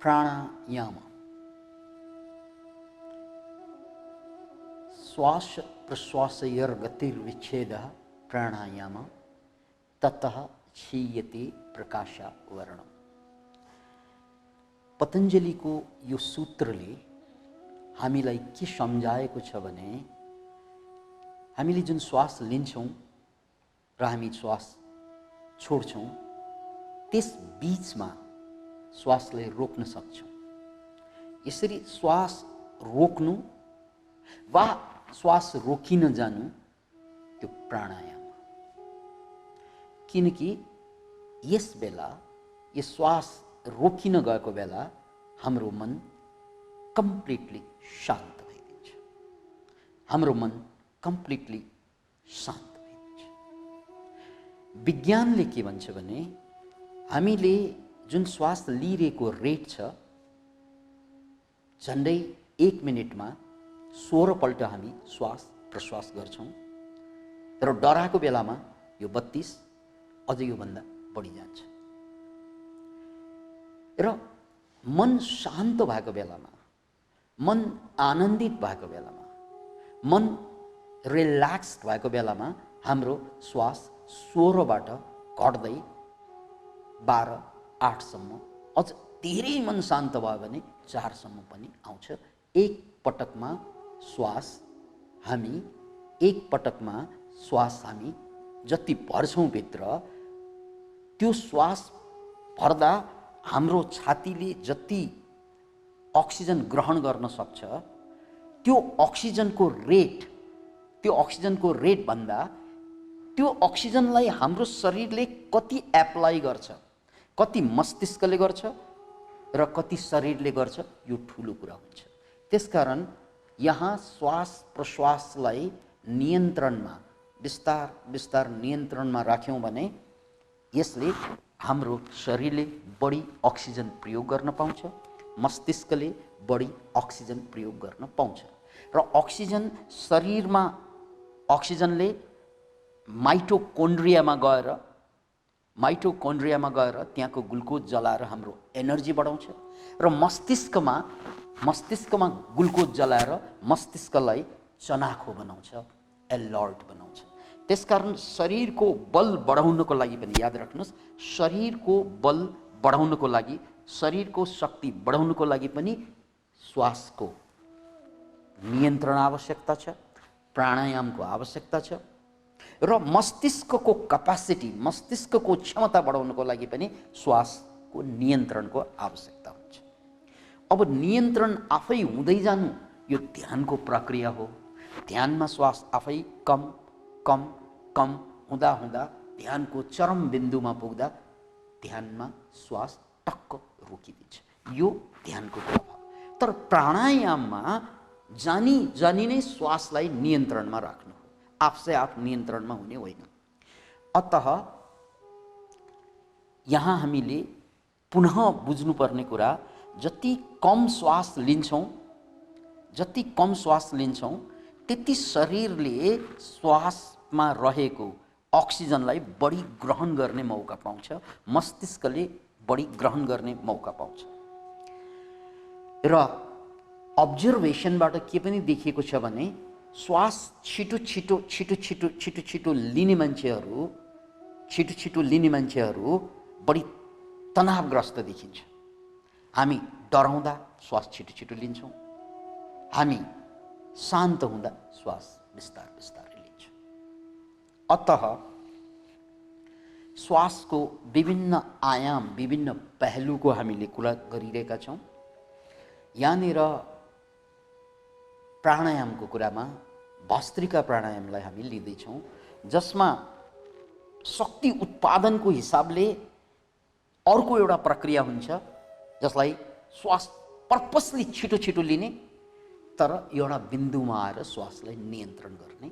प्राणायाम श्वास प्रश्वासयोर्गतिर्विच्छेदः प्राणायाम ततः क्षीयते प्रकाशवर्णम। पतञ्जलिको यो सूत्रले हामीलाई के सम्झाएको छ भने हामीले जुन श्वास लिन्छौं र हामी श्वास छोड्छौं त्यस बीचमा श्वासलाई रोक्न सक्छौं। यसरी श्वास रोक्नु वा श्वास रोकिन जानु त्यो प्राणायाम हो। किनकि यस बेला यो श्वास रोकिन गएको बेला हाम्रो मन कम्प्लिटली शान्त भइदिन्छ। हाम्रो मन कम्प्लिटली शान्त भइदिन्छ। विज्ञानले के भन्छ भने हामीले जुन श्वास लिइरहेको रेट छ झन्डै 1 मिनेटमा 16 पल्ट हामी श्वास प्रश्वास गर्छौं तर डराएको बेलामा यो 32 अझै यो भन्दा बढी जान्छ। र मन शान्त भएको बेलामा, मन आनन्दित भएको बेलामा, मन रिल्याक्स्ड भएको बेलामा हाम्रो श्वास 16 बाट घट्दै 12, 8 सम्म, अझ धेरै मन शान्त भयो भने 4 सम्म पनि आउँछ। एक पटकमा श्वास हामी जति भर्छौं भित्र त्यो श्वास भर्दा हाम्रो छातीले जति अक्सिजन ग्रहण गर्न सक्छ त्यो अक्सिजनको रेट भन्दा त्यो अक्सिजनलाई हाम्रो शरीरले कति एप्लाई गर्छ, कति मस्तिष्कले गर्छ र कति शरीरले गर्छ यो ठूलो कुरा हुन्छ। त्यसकारण यहाँ श्वास प्रश्वासलाई नियन्त्रणमा बिस्तार नियन्त्रणमा राख्यौं भने यसले हाम्रो शरीरले बढी अक्सिजन प्रयोग गर्न पाउँछ, मस्तिष्कले बढी अक्सिजन प्रयोग गर्न पाउँछ र शरीरमा अक्सिजनले माइटोकोन्ड्रियामा गएर त्यहाँको ग्लुकोज जलाएर हाम्रो एनर्जी बढाउँछ र मस्तिष्कमा ग्लुकोज जलाएर मस्तिष्कलाई चनाखो बनाउँछ, अलर्ट बनाउँछ। त्यसकारण शरीरको बल बढाउनको लागि पनि याद राख्नुस्, शरीरको बल बढाउनको लागि, शरीरको शक्ति बढाउनको लागि पनि श्वासको नियन्त्रण आवश्यकता छ, प्राणायामको आवश्यकता छ र मस्तिष्कको क्यापासिटी, मस्तिष्कको क्षमता बढाउनको लागि पनि श्वासको नियन्त्रणको आवश्यकता हुन्छ। अब नियन्त्रण आफै हुँदै जानु यो ध्यानको प्रक्रिया हो। ध्यानमा श्वास आफै कम कम कम हुँदा हुँदा ध्यानको चरम बिन्दुमा पुग्दा ध्यानमा श्वास टक्क रोकिदिन्छ। यो ध्यानको प्रभाव। तर प्राणायाममा जानी नै श्वासलाई नियन्त्रणमा राख्नु हो, आफसे आफ नियन्त्रणमा हुने होइन। अतः यहाँ हामीले पुनः बुझ्नुपर्ने कुरा जति कम श्वास लिन्छौं त्यति शरीरले श्वासमा रहेको अक्सिजनलाई बढी ग्रहण गर्ने मौका पाउँछ, मस्तिष्कले बढी ग्रहण गर्ने मौका पाउँछ। र अब्जर्भेसनबाट के पनि देखिएको छ भने श्वास छिटो लिने मान्छेहरू बढी तनावग्रस्त देखिन्छ। हामी डराउँदा श्वास छिटो लिन्छौं, हामी शान्त हुँदा श्वास बिस्तारै लिन्छौं। अतः श्वासको विभिन्न आयाम, विभिन्न पहलुको हामीले कुरा गरिरहेका छौं। यहाँनिर प्राणायामको कुरामा भस्त्रिका प्राणायामलाई हामी लिँदैछौं, जसमा शक्ति उत्पादनको हिसाबले अर्को एउटा प्रक्रिया हुन्छ जसलाई श्वास पर्पसली छिटो लिने तर एउटा बिन्दुमा आएर श्वासलाई नियन्त्रण गर्ने,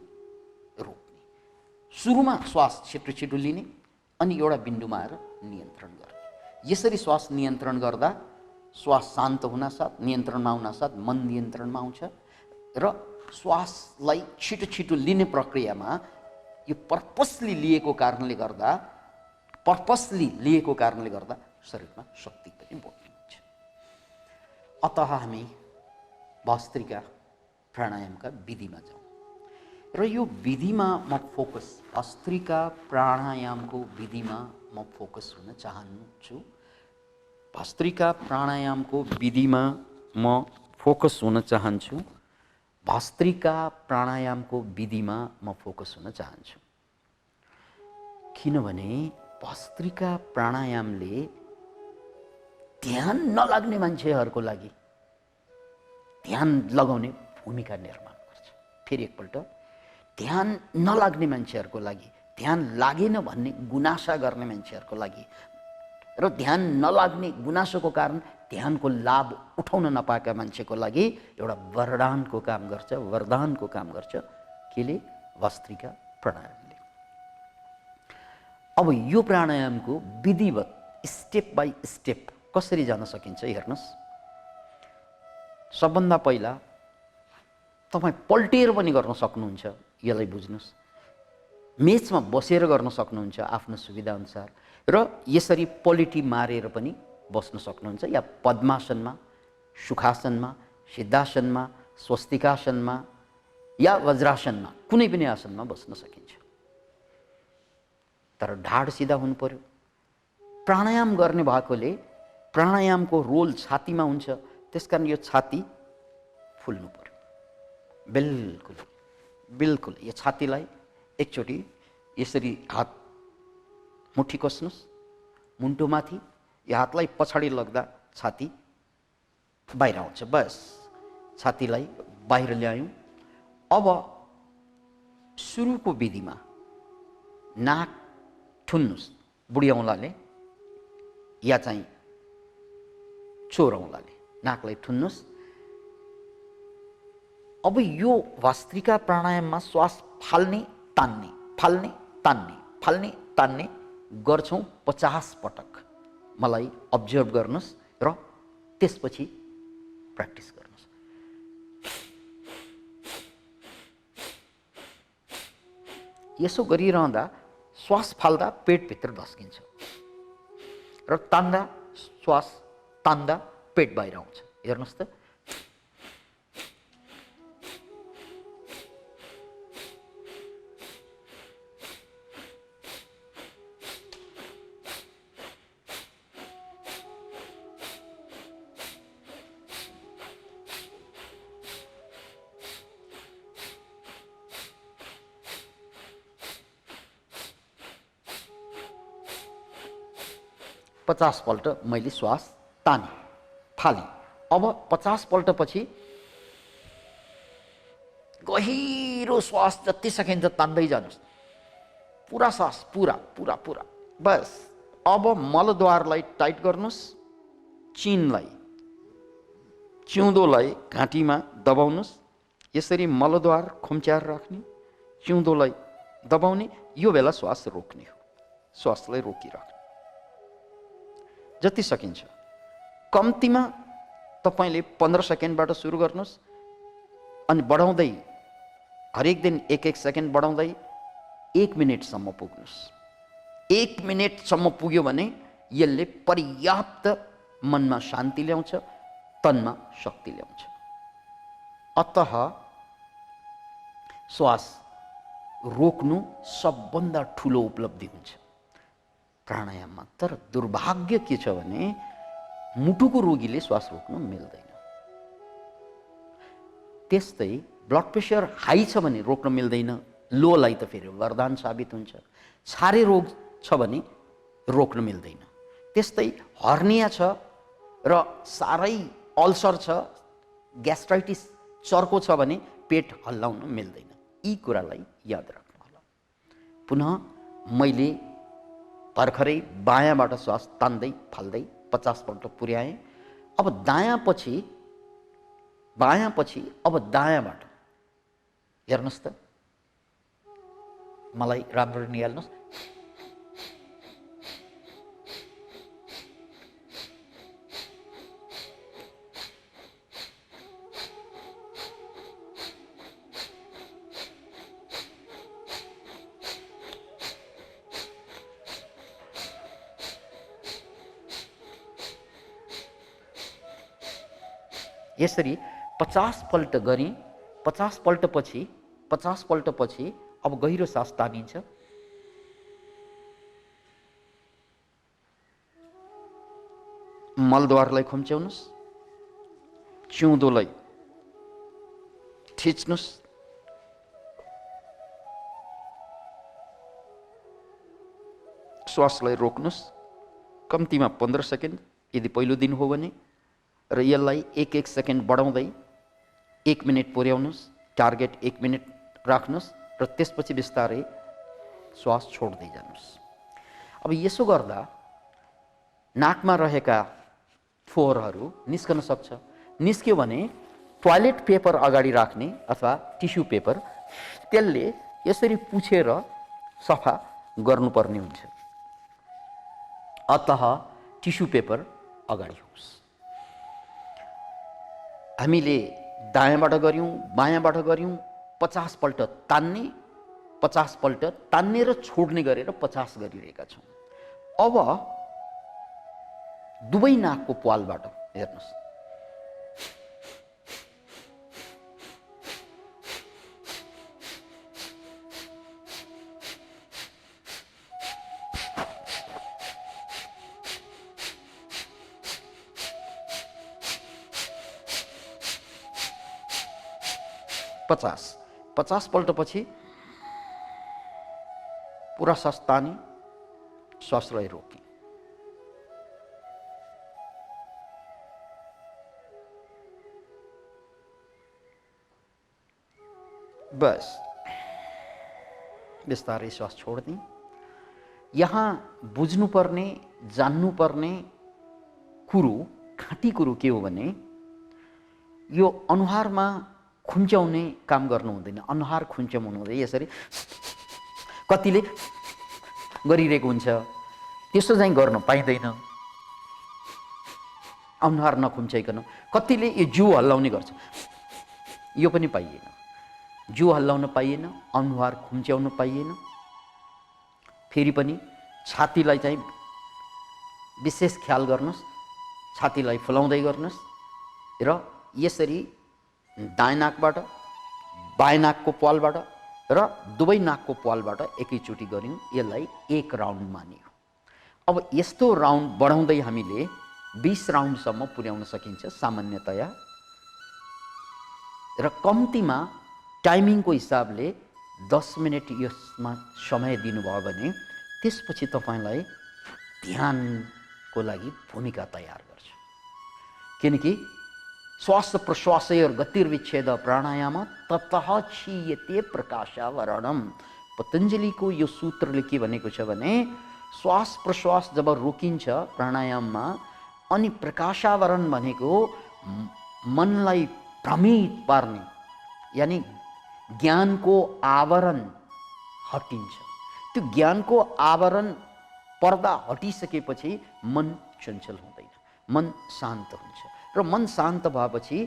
रोक्ने। सुरुमा श्वास छिटो लिने अनि एउटा बिन्दुमा आएर नियन्त्रण गर्ने। यसरी श्वास नियन्त्रण गर्दा श्वास शान्त हुनासाथ, नियन्त्रणमा हुनासाथ मन नियन्त्रणमा आउँछ र श्वासलाई छिटो लिने प्रक्रियामा यो पर्पसली लिएको कारणले गर्दा शरीरमा शक्ति पनि बढ्ने हुन्छ। अतः हामी भस्त्रिका प्राणायामका विधिमा जाउँ र यो विधिमा म फोकस भस्त्रिका प्राणायामको विधिमा म फोकस हुन चाहन्छु। भस्त्रिका प्राणायामको विधिमा म फोकस हुन चाहन्छु। भस्त्रिका प्राणायामको विधिमा म फोकस हुन चाहन्छु। किनभने भस्त्रिका प्राणायामले ध्यान नलाग्ने मान्छेहरूको लागि ध्यान लगाउने भूमिका निर्माण गर्छ। फेरि एकपल्ट, ध्यान नलाग्ने मान्छेहरूको लागि, ध्यान लागेन भन्ने गुनासा गर्ने मान्छेहरूको लागि र ध्यान नलाग्ने गुनासोको कारण ध्यानको लाभ उठाउन नपाएका मान्छेको लागि एउटा वरदानको काम गर्छ, वरदानको काम गर्छ। केले? भस्त्रिका प्राणायामले। अब यो प्राणायामको विधिवत स्टेप बाई स्टेप कसरी जान सकिन्छ हेर्नुहोस्। सबभन्दा पहिला तपाईँ पल्टेर पनि गर्न सक्नुहुन्छ, यसलाई बुझ्नुहोस्। मेचमा बसेर गर्न सक्नुहुन्छ आफ्नो सुविधाअनुसार र यसरी पलेटी मारेर पनि बस्न सक्नुहुन्छ, या पद्मासनमा, सुखासनमा, सिद्धासनमा, स्वस्तिकासनमा या वज्रासनमा, कुनै पनि आसनमा बस्न सकिन्छ। तर ढाड सिधा हुनु पर्यो। प्राणायाम गर्ने भएकोले प्राणायामको रोल छातीमा हुन्छ, त्यसकारण यो छाती फुल्नु पर्यो। बिल्कुल बिल्कुल यो छातीलाई एकचोटि यसरी हात मुठी कस्नुहोस् मुन्टोमाथि। यो हातलाई पछाडि लग्दा छाती बाहिर आउँछ। बस छातीलाई बाहिर ल्यायौँ। अब सुरुको विधिमा नाक ठुन्नुहोस् बुढी औँलाले या चाहिँ चोर औँलाले नाकलाई ठुन्नुहोस्। अब यो भस्त्रिका प्राणायाममा श्वास फाल्ने तान्ने, फाल्ने तान्ने, फाल्ने तान्ने गर्छौँ 50 पटक। मलाई अब्जर्भ गर्नुहोस् र त्यसपछि प्र्याक्टिस गर्नुहोस्। यसो गरिरहँदा श्वास फाल्दा पेटभित्र धस्किन्छ र तान्दा श्वास तान्दा पेट बाहिर आउँछ। हेर्नुहोस् त। पचास पल्ट मैले श्वास ताने फालेँ। अब 50 पल्टपछि गहिरो श्वास जति सकिन्छ तान्दै जानुहोस्। पुरा श्वास पुरा पुरा पुरा। बस अब मलद्वारलाई टाइट गर्नुहोस्। चिनलाई चिउँदोलाई घाँटीमा दबाउनुहोस्। यसरी मलद्वार खुम्च्याएर राख्ने, चिउँदोलाई दबाउने। यो बेला श्वास रोक्ने हो। श्वासलाई रोकिराख्ने जति सकिन्छ। कम्तीमा तपाईले 15 सेकेन्डबाट सुरु गर्नुहोस् अनि बढाउँदै हरेक दिन 1-1 सेकेन्ड बढाउँदै 1 मिनेटसम्म पुग्नुहोस्। 1 मिनेटसम्म पुग्यो भने यसले पर्याप्त मनमा शान्ति ल्याउँछ, तनमा शक्ति ल्याउँछ। अतः श्वास रोक्नु सबभन्दा ठुलो उपलब्धि हुन्छ प्राणायाममा। तर दुर्भाग्य के छ भने मुटुको रोगीले श्वास रोक्नु मिल्दैन। त्यस्तै ब्लड प्रेसर हाई छ भने रोक्न मिल्दैन। लोलाई त फेरि वरदान साबित हुन्छ। छारे रोग छ भने रोक्न मिल्दैन। त्यस्तै हर्निया छ र सारै अल्सर छ, ग्यास्ट्राइटिस चर्को छ भने पेट हल्लाउन मिल्दैन। यी कुरालाई याद राख्नु होला। पुनः मैले भर्खरै बायाँबाट श्वास तान्दै फाल्दै 50 पल्ट पुर्याएँ। अब दायाँपछि अब दायाँबाट हेर्नुहोस् त। मलाई राम्ररी निहाल्नुहोस्। यसरी 50 पल्ट गरेँ। 50 पल्टपछि अब गहिरो सास तानिन्छ। मलद्वारलाई खुम्च्याउनुहोस्, चिउँदोलाई थिच्नुहोस्, श्वासलाई रोक्नुहोस् कम्तीमा 15 सेकेन्ड यदि पहिलो दिन हो भने, र यसलाई 1-1 सेकेन्ड बढाउँदै 1 मिनट पुर्याउनुहोस्। टार्गेट 1 मिनट राख्नुहोस् र त्यसपछि बिस्तारै श्वास छोड्दै जानुहोस्। अब यसो गर्दा नाकमा रहेका फोहोरहरू निस्कन सक्छ। निस्क्यो भने टोयलेट पेपर अगाडि राख्ने अथवा टिस्यु पेपर, त्यसले यसरी पुछेर सफा गर्नुपर्ने हुन्छ। अतः टिस्यु पेपर अगाडि होस्। हामीले दायाँबाट गर्यौँ, बायाँबाट गर्यौँ, 50 पल्ट तान्ने, 50 पल्ट तान्ने र छोड्ने गरेर 50 गरिरहेका छौँ। अब दुवै नाकको प्वालबाट हेर्नुहोस्, पचास पल्टपछि पुरा सास तानी, श्वासलाई रोकी। बस बिस्तारै श्वास छोड्ने। यहाँ बुझ्नुपर्ने, जान्नुपर्ने कुरो, खाँटी कुरो के हो भने, यो अनुहारमा खुम्च्याउने काम गर्नु हुँदैन। अनुहार खुम्च्याउनु हुँदैन। यसरी कतिले गरिरहेको हुन्छ, त्यसो चाहिँ गर्न पाइँदैन। अनुहार नखुम्च्याइकन कतिले यो जिउ हल्लाउने गर्छ, यो पनि पाइएन। जिउ हल्लाउन पाइएन, अनुहार खुम्च्याउन पाइएन। फेरि पनि छातीलाई चाहिँ विशेष ख्याल गर्नुहोस्, छातीलाई फुलाउँदै गर्नुहोस् र यसरी दायाँ नाकबाट बायाँ नाकको प्वालबाट र दुवै नाकको प्वालबाट एकैचोटि गऱ्यौँ। यसलाई 1 राउन्ड मानियो। अब यस्तो राउन्ड बढाउँदै हामीले 20 राउन्डसम्म पुर्याउन सकिन्छ सामान्यतया। र कम्तीमा टाइमिङको हिसाबले 10 मिनट यसमा समय दिनुभयो भने त्यसपछि तपाईँलाई ध्यानको लागि भूमिका तयार गर्छ। किनकि श्वास प्रश्वासयोर गतिर्विच्छेद प्राणायाम ततः क्षीयते प्रकाशावरणम। पतञ्जलिको यो सूत्रले के भनेको छ भने, श्वास प्रश्वास जब रोकिन्छ प्राणायाममा, अनि प्रकाशावरण भनेको मनलाई भ्रमित पार्ने, यानी ज्ञानको आवरण हटिन्छ। त्यो ज्ञानको आवरण पर्दा हटिसकेपछि मन चञ्चल हुँदैन, मन शान्त हुन्छ। र मन शान्त भएपछि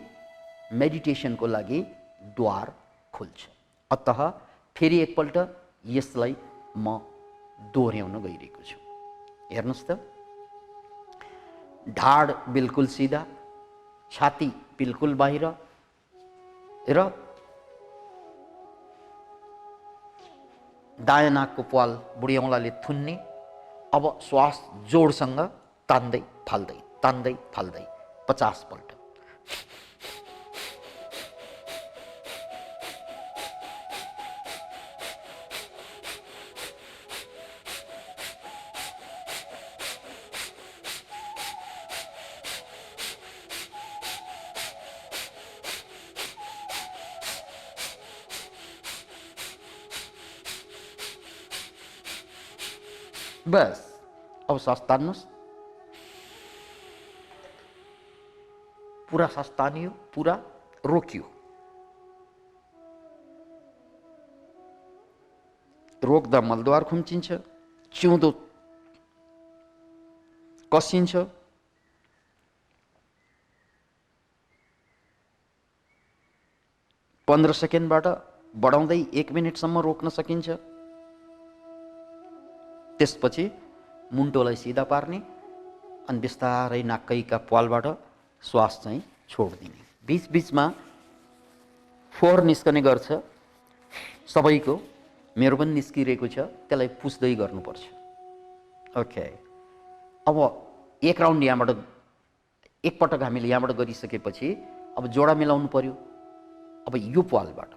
मेडिटेसनको लागि द्वार खुल्छ। अतः फेरि एकपल्ट यसलाई म दोहोऱ्याउन गइरहेको छु। हेर्नुहोस् त, ढाड बिल्कुल सिधा, छाती बिल्कुल बाहिर र दायाँ नाकको प्वाल बुढी औँलाले थुन्ने। अब श्वास जोडसँग तान्दै फाल्दै, तान्दै फाल्दै 50 पल्ट। बस अब सास तान्नुहोस्। पुरा सास तानियो, पुरा रोकियो। रोक्दा मलद्वार खुम्चिन्छ, चिउँदो कसिन्छ। पन्ध्र सेकेन्डबाट बढाउँदै 1 मिनटसम्म रोक्न सकिन्छ। त्यसपछि मुन्टोलाई सिधा पार्ने अनि बिस्तारै नाकैका प्वालबाट श्वास चाहिँ छोडिदिने। बीचबीचमा फोहोर निस्कने गर्छ सबैको, मेरो पनि निस्किरहेको छ, त्यसलाई पुस्दै गर्नुपर्छ। ओके, अब एक राउन्ड यहाँबाट एकपटक हामीले यहाँबाट गरिसकेपछि अब जोडा मिलाउनु पर्यो। अब यो पालबाट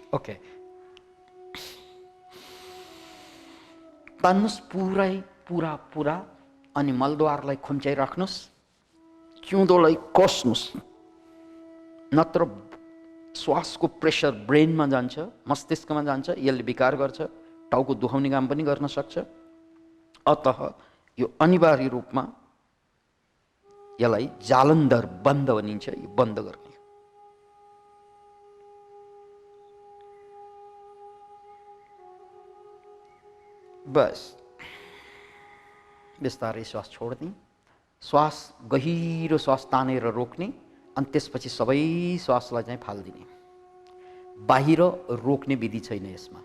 ओके तान्नुस् पुरा अनि मलद्वारलाई खुम्चाइराख्नुहोस्, चिउँदोलाई कस्नुहोस्, नत्र श्वासको प्रेसर ब्रेनमा जान्छ, मस्तिष्कमा जान्छ, यसले विकार गर्छ, टाउको दुखाउने काम पनि गर्न सक्छ। अतः यो अनिवार्य रूपमा यसलाई जालन्धर बन्द भनिन्छ, यो बन्द गर्ने। बस बिस्तारै श्वास छोड्ने, श्वास गहिरो श्वास तानेर रोक्ने अनि त्यसपछि सबै श्वासलाई चाहिँ फाल्दिने। बाहिर रोक्ने विधि छैन यसमा,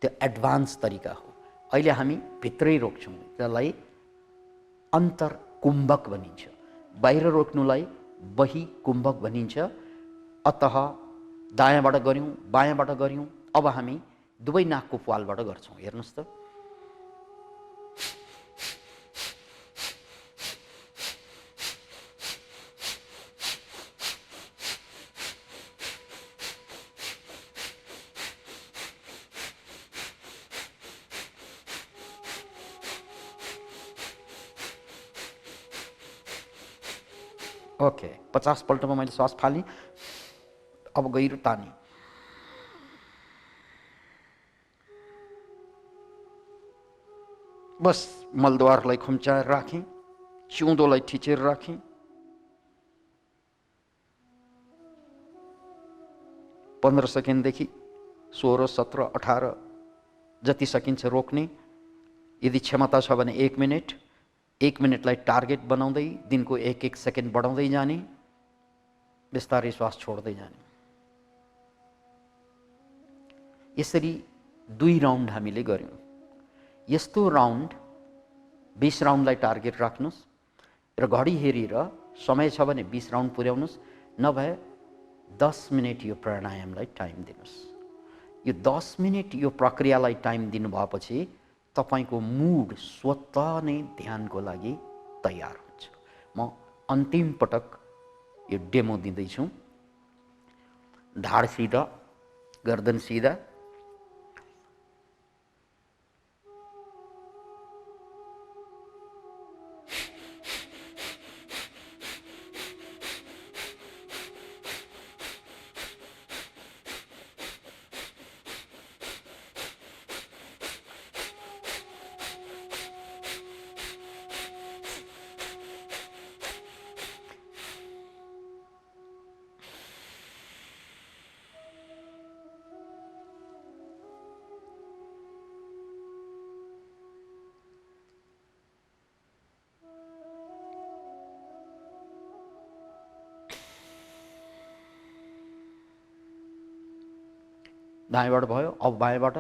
त्यो एडभान्स तरिका हो। अहिले हामी भित्रै रोक्छौँ, त्यसलाई अन्तर्कुम्भक भनिन्छ। बाहिर रोक्नुलाई बहिकुम्भक भनिन्छ। अतः दायाँबाट गऱ्यौँ, बायाँबाट गऱ्यौँ, अब हामी दुवै नाकको पालबाट गर्छौँ। हेर्नुहोस् त, ओके 50 पल्टमा मैले श्वास फालेँ। अब गहिरो तानी, बस मलद्वारलाई खुम्चाएर राखेँ, चिउँदोलाई थिचेर राखेँ, 15 सेकेन्डदेखि 16, 17, 18 जति सकिन्छ रोक्ने। यदि क्षमता छ भने 1 मिनट, 1 मिनटलाई टार्गेट बनाउँदै दिनको 1-1 सेकेन्ड बढाउँदै जाने, बिस्तारै श्वास छोड्दै जाने। यसरी 2 राउन्ड हामीले गर्यौँ। यस्तो राउन्ड 20 राउन्डलाई टार्गेट राख्नुहोस् र घडी हेरेर समय छ भने 20 राउन्ड पुर्याउनुहोस्, नभए 10 मिनट यो प्राणायामलाई टाइम दिनुहोस्। यो 10 मिनट यो प्रक्रियालाई टाइम दिनुभएपछि तपाईको मुड स्वतः नै ध्यानको लागि तयार हुन्छ। म अन्तिम पटक यो डेमो दिँदैछु। ढाड सिधा, गर्दन सिधा, दायाँबाट भयो, अब बायाँबाट,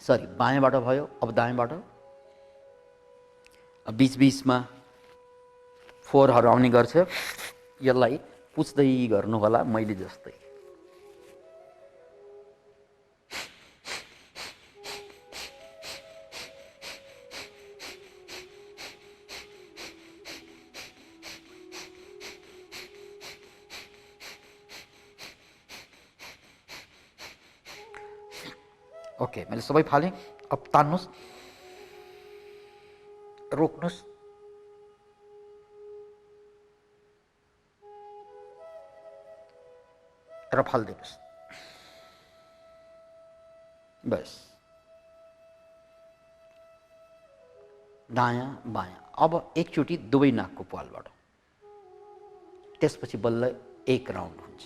सरी बायाँबाट भयो, अब दायाँबाट। बीचबीचमा फोहोरहरू आउने गर्छ, यसलाई पुस्दै गर्नु होला मैले जस्तै। ओके, मैले सबै फालेँ। अब तान्नुहोस्, रोक्नुहोस्, र फालिदिनुहोस्। बस दायाँ बायाँ। अब एकचोटि दुवै नाकको पालबाट, त्यसपछि बल्ल 1 राउन्ड हुन्छ।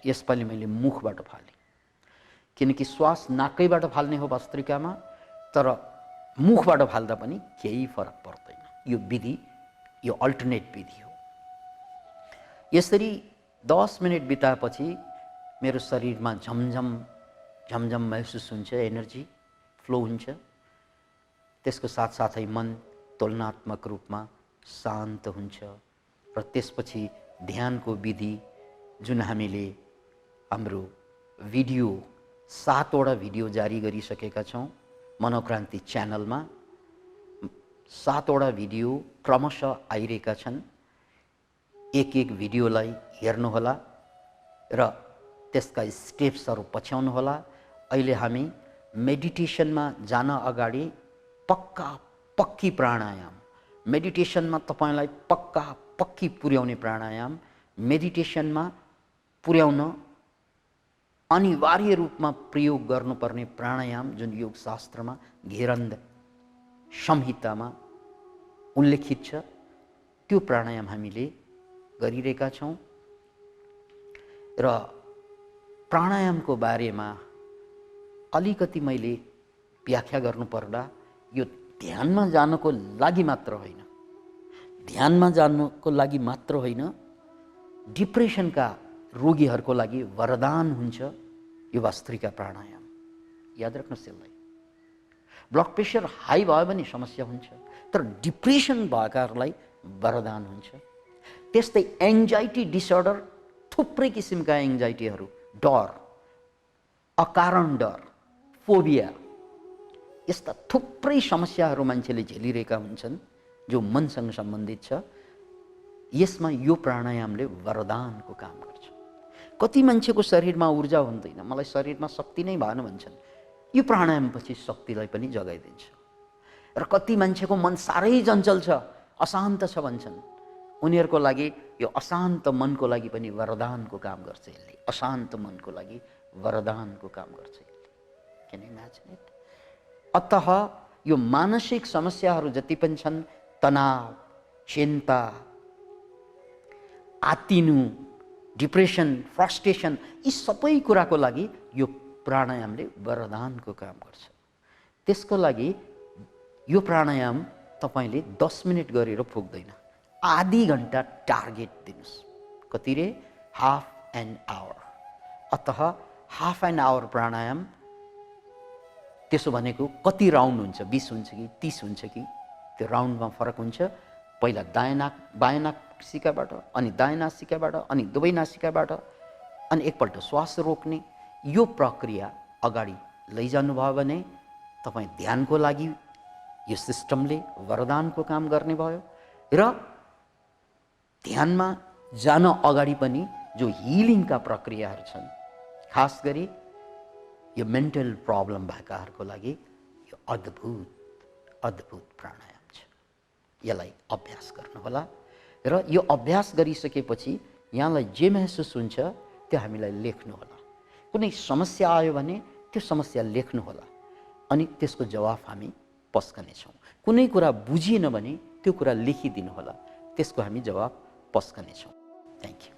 यसपालि मैले मुखबाट फालेँ, किनकि श्वास नाकैबाट फाल्ने हो भस्त्रिकामा, तर मुखबाट फाल्दा पनि केही फरक पर्दैन। यो विधि, यो अल्टरनेट विधि हो। यसरी 10 मिनट बिताएपछि मेरो शरीरमा झमझम झमझम महसुस हुन्छ, एनर्जी फ्लो हुन्छ। त्यसको साथसाथै मन तुलनात्मक रूपमा शान्त हुन्छ र त्यसपछि ध्यानको विधि जुन हामीले हाम्रो भिडियो 7वटा भिडियो जारी गरिसकेका छौँ मनोक्रान्ति च्यानलमा, 7वटा भिडियो क्रमशः आइरहेका छन्। एक एक भिडियोलाई हेर्नुहोला र त्यसका स्टेप्सहरू पछ्याउनुहोला। अहिले हामी मेडिटेसनमा जान अगाडि पक्की प्राणायाम, मेडिटेसनमा तपाईलाई पक्की पुर्याउने प्राणायाम, मेडिटेसनमा पुर्याउन अनिवार्य रूपमा प्रयोग गर्नुपर्ने प्राणायाम जुन योग शास्त्रमा घेरन्द संहितामा उल्लेखित छ, त्यो प्राणायाम हामीले गरिरहेका छौँ। र प्राणायामको बारेमा अलिकति मैले व्याख्या गर्नुपर्दा यो ध्यानमा जानको लागि मात्र होइन, ध्यानमा जानको लागि मात्र होइन, डिप्रेसनका रोगीहरूको लागि वरदान हुन्छ यो भस्त्रिका प्राणायाम। याद राख्नुहोस् यसलाई। ब्लड प्रेसर हाई भयो भने समस्या हुन्छ, तर डिप्रेसन भएकाहरूलाई वरदान हुन्छ। त्यस्तै एङ्जाइटी डिसअर्डर, थुप्रै किसिमका एङ्जाइटीहरू, डर, अकारण डर, फोबिया, यस्ता थुप्रै समस्याहरू मान्छेले झेलिरहेका हुन्छन् जो मनसँग सम्बन्धित छ। यसमा यो प्राणायामले वरदानको काम गर्छ। कति मान्छेको शरीरमा ऊर्जा हुँदैन, मलाई शरीरमा शक्ति नै भएन भन्छन्, यो प्राणायामपछि शक्तिलाई पनि जगाइदिन्छ। र कति मान्छेको मन साह्रै चञ्चल छ, अशान्त छ भन्छन्, उनीहरूको लागि यो अशान्त मनको लागि पनि वरदानको काम गर्छ यसले। अशान्त मनको लागि वरदानको काम गर्छ यसले। Can you imagine it? अतः यो मानसिक समस्याहरू जति पनि छन्, तनाव, चिन्ता, आत्तिनु, डिप्रेसन, फ्रस्ट्रेसन, यी सबै कुराको लागि यो प्राणायामले वरदानको काम गर्छ। त्यसको लागि यो प्राणायाम तपाईले 10 मिनट गरेर पुग्दैन, आधी घन्टा टार्गेट दिनुस्। कति रे? Half an hour. अतः हाफ एन आवर प्राणायाम, त्यसो भनेको कति राउन्ड हुन्छ? 20 हुन्छ कि 30 हुन्छ कि? त्यो राउन्डमा फरक हुन्छ। पहिला बायाँ नासिकाबाट, अनि दायाँ नासिकाबाट, अनि दुवै नासिकाबाट, अनि एकपल्ट श्वास रोक्ने। यो प्रक्रिया अगाडि लैजानुभयो भने तपाईँ ध्यानको लागि यो सिस्टमले वरदानको काम गर्ने भयो। र ध्यानमा जान अगाडि पनि जो हिलिङका प्रक्रियाहरू छन्, खास गरी यो मेन्टल प्रब्लम भएकाहरूको लागि यो अद्भुत प्राणायाम छ। यसलाई अभ्यास गर्नुहोला र यो अभ्यास गरिसकेपछि यहाँलाई जे महसुस हुन्छ त्यो हामीलाई लेख्नुहोला। कुनै समस्या आयो भने त्यो समस्या लेख्नुहोला, अनि त्यसको जवाफ हामी पस्कनेछौँ। कुनै कुरा बुझिएन भने त्यो कुरा लेखिदिनुहोला, त्यसको हामी जवाब पस्कनेछौँ। Thank you.